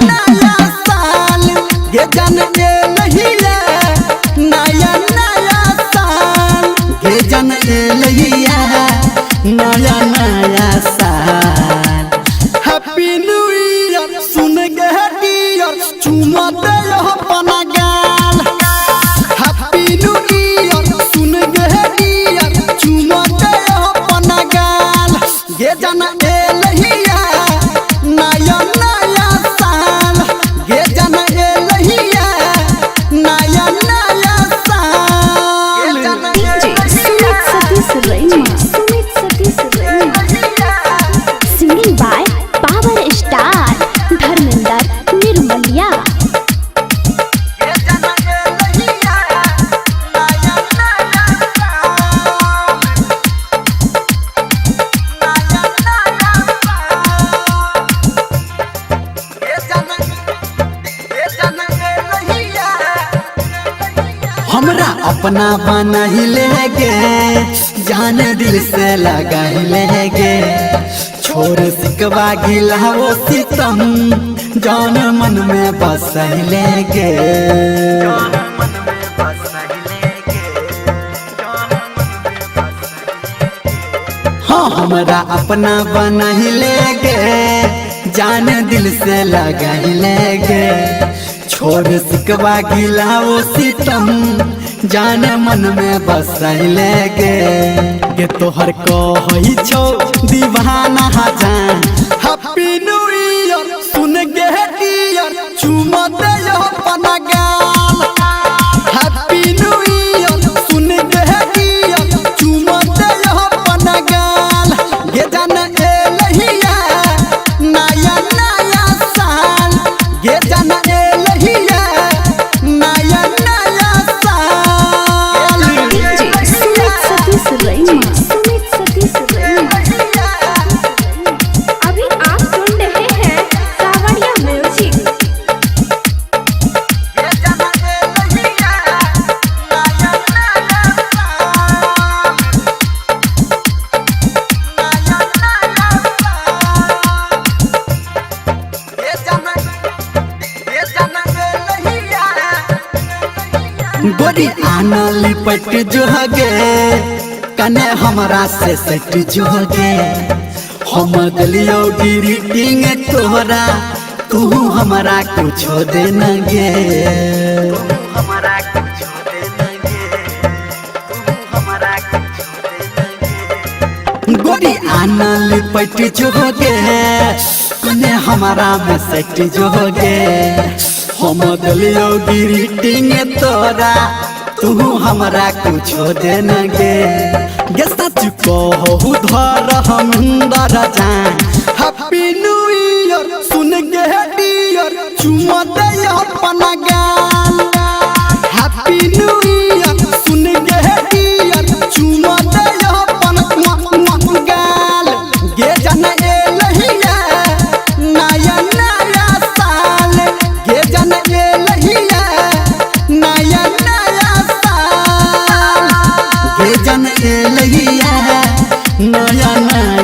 नया साल ये जन लहिया नया नया साल ये जन लहिया नया नया साल। हैप्पी न्यू ईयर सुन गे डियर चुमा दे अपना गाल। हैप्पी न्यू ईयर सुन गे डियर चुमा दे अपना गाल ये जन लहिया नया नया साल ये जन लहिया नया नया साल। Sumit Satish Raima. Singing by Power Star Dharmender Nirmaliya. हमरा अपना बना ही लेगे जान दिल से लगा ही लेगे छोड़ सिकवा गिला वो सितम जान मन में बस ही लेगे। हाँ हमरा अपना बना ही लेगे जान दिल से लगा ही लेगे छोड़ सिकवा गिला वो सितम जान मन में बस लेगे के तोहर कही छो दीवाना जान। हैप्पी न्यू ईयर सुन गे डियर चुमा दे अपना गाल। हैप्पी न्यू ईयर सुन गे डियर चुमा दे अपना गाल ये जन लहिया नया नया साल ये जन लहिया नया नया साल। Sumit Satish Raima. अभी आप सुन रहे हैं कावड़िया म्यूजिक। गोरी आना लिपट जो गे कने हमरा से सट जो गे हम गलियो ग्रीटिंग तोहरा तू हमरा कुछ दे न गे। गोरी आना लिपट जो गे कने हमरा में सट जो गे हम गलियो ग्रीटिंग तोरा तू हमरा कुछ दे न गे। गे सच कहू धर हमंदर जान। हैप्पी न्यू ईयर सुन गे डियर चुमा दे अपना गाल। हैप्पी न्यू ईयर सुन गे डियर चुमा दे अपना गाल गे जन लहिया नया नया साल गे जन लहिया नया नया साल गे जन लहिया नया नया